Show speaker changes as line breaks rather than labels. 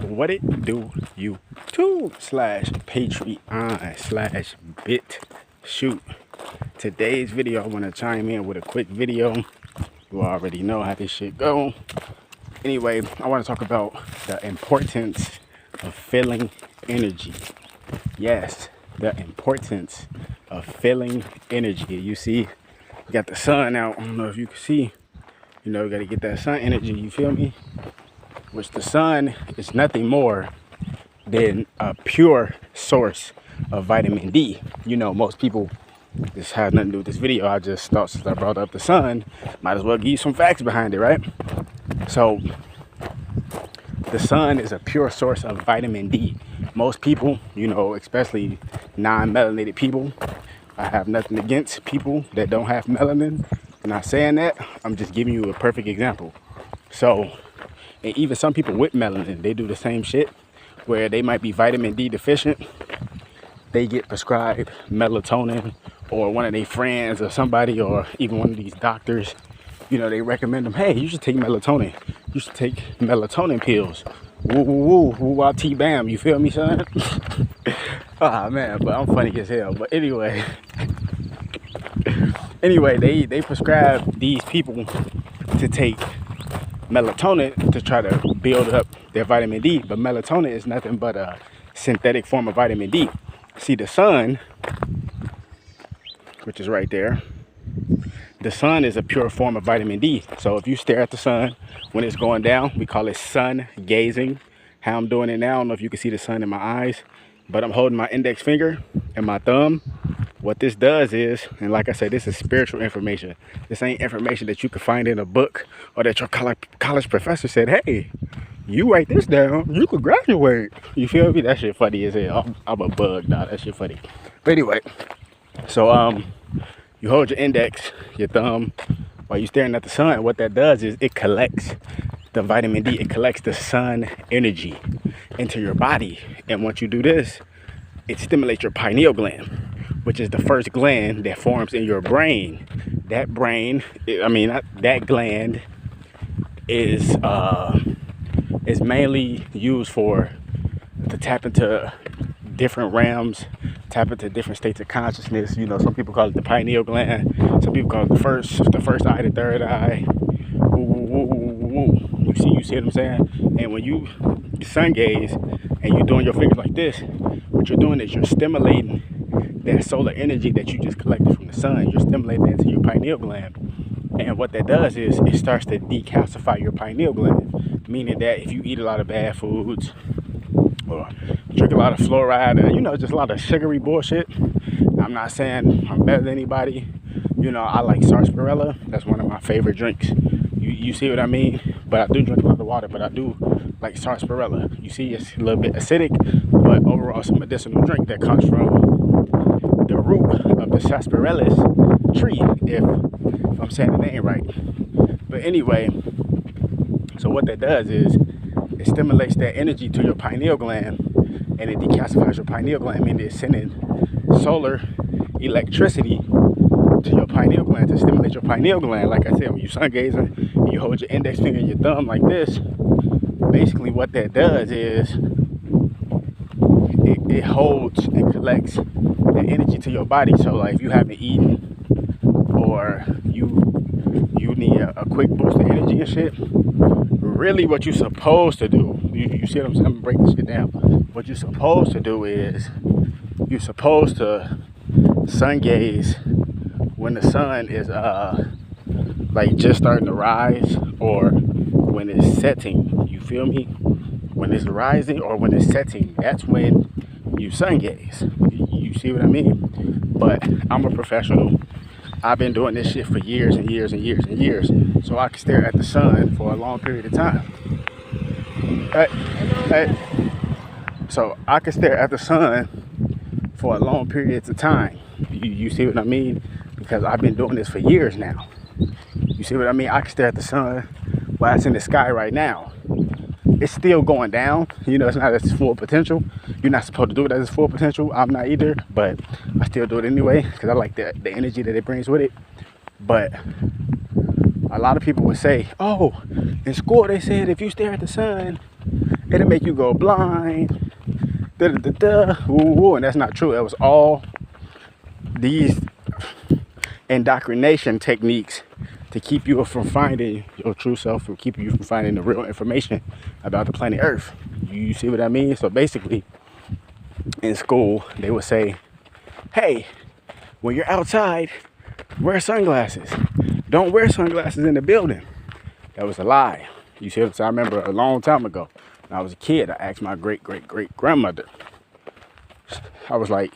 What it do, YouTube/Patreon/BitChute. Today's video, I want to chime in with a quick video. You already know how this shit go. Anyway, I want to talk about the importance of feeling energy. Yes, the importance of feeling energy. You see, you got the sun out. I don't know if you can see. You know, you got to get that sun energy. You feel me? Which the sun is nothing more than a pure source of vitamin D. You know, most people, this has nothing to do with this video. I just thought since I brought up the sun, might as well give you some facts behind it, right? So the sun is a pure source of vitamin D. Most people, you know, especially non-melanated people, I have nothing against people that don't have melanin. I'm not saying that. I'm just giving you a perfect example. So, and even some people with melanin, they do the same shit where they might be vitamin D deficient. They get prescribed melatonin, or one of their friends or somebody, or even one of these doctors, you know, they recommend them, hey, you should take melatonin. You should take melatonin pills. Woo, woo, woo, woo, T-bam, you feel me, son? Ah, man, but I'm funny as hell. But anyway, they prescribe these people to take melatonin to try to build up their vitamin D, but melatonin is nothing but a synthetic form of vitamin D. See, the sun, which is right there, the sun is a pure form of vitamin D. So if you stare at the sun when it's going down, we call it sun gazing. How I'm doing it now, I don't know if you can see the sun in my eyes, but I'm holding my index finger and my thumb. What this does is, and like I said, this is spiritual information. This ain't information that you can find in a book, or that your college professor said, hey, you write this down, you could graduate. You feel me? That shit funny as hell. I'm a bug, nah, that shit funny. But anyway, so you hold your index, your thumb, while you're staring at the sun. What that does is it collects the vitamin D. It collects the sun energy into your body. And once you do this, it stimulates your pineal gland, which is the first gland that forms in your brain. That gland is mainly used to tap into different realms, tap into different states of consciousness. You know, some people call it the pineal gland. Some people call it the first eye, the third eye. Woo, woo, woo, woo, woo. You see what I'm saying? And when you sun gaze and you're doing your fingers like this, what you're doing is you're stimulating that solar energy that you just collected from the sun. You're stimulating that into your pineal gland. And what that does is it starts to decalcify your pineal gland, meaning that if you eat a lot of bad foods or drink a lot of fluoride, or, you know, just a lot of sugary bullshit. I'm not saying I'm better than anybody. You know, I like sarsaparilla. That's one of my favorite drinks. You see what I mean? But I do drink a lot of water, but I do like sarsaparilla. You see, it's a little bit acidic, but overall it's a medicinal drink that comes from the root of the sarsaparilla tree, if I'm saying the name right. But anyway, so what that does is it stimulates that energy to your pineal gland, and it decalcifies your pineal gland, meaning it's sending solar electricity to your pineal gland to stimulate your pineal gland. Like I said, when you sun gazing, you hold your index finger and your thumb like this. Basically, what that does is it holds and collects the energy to your body. So, like, if you haven't eaten, or you need a quick boost of energy and shit, really what you're supposed to do, you see what I'm saying? I'm gonna break this shit down. What you're supposed to do is you're supposed to sun gaze when the sun is like just starting to rise, or when it's setting. You feel me? When it's rising or when it's setting, that's when you sun gaze. You see what I mean? But I'm a professional. I've been doing this shit for years and years and years and years, so I can stare at the sun for a long period of time. So I can stare at the sun for a long periods of time. You see what I mean? Because I've been doing this for years now. You see what I mean? I can stare at the sun while it's in the sky right now. It's still going down. You know, it's not at its full potential. You're not supposed to do it at its full potential. I'm not either, but I still do it anyway because I like the energy that it brings with it. But a lot of people would say, oh, in school they said if you stare at the sun It'll make you go blind. Da da da da. Ooh, and that's not true. That was all these indoctrination techniques to keep you from finding your true self, from keeping you from finding the real information about the planet Earth. You see what I mean? So basically, in school, they would say, hey, when you're outside, wear sunglasses. Don't wear sunglasses in the building. That was a lie. You see what I'm saying? I remember a long time ago, when I was a kid, I asked my great-great-great-grandmother. I was like,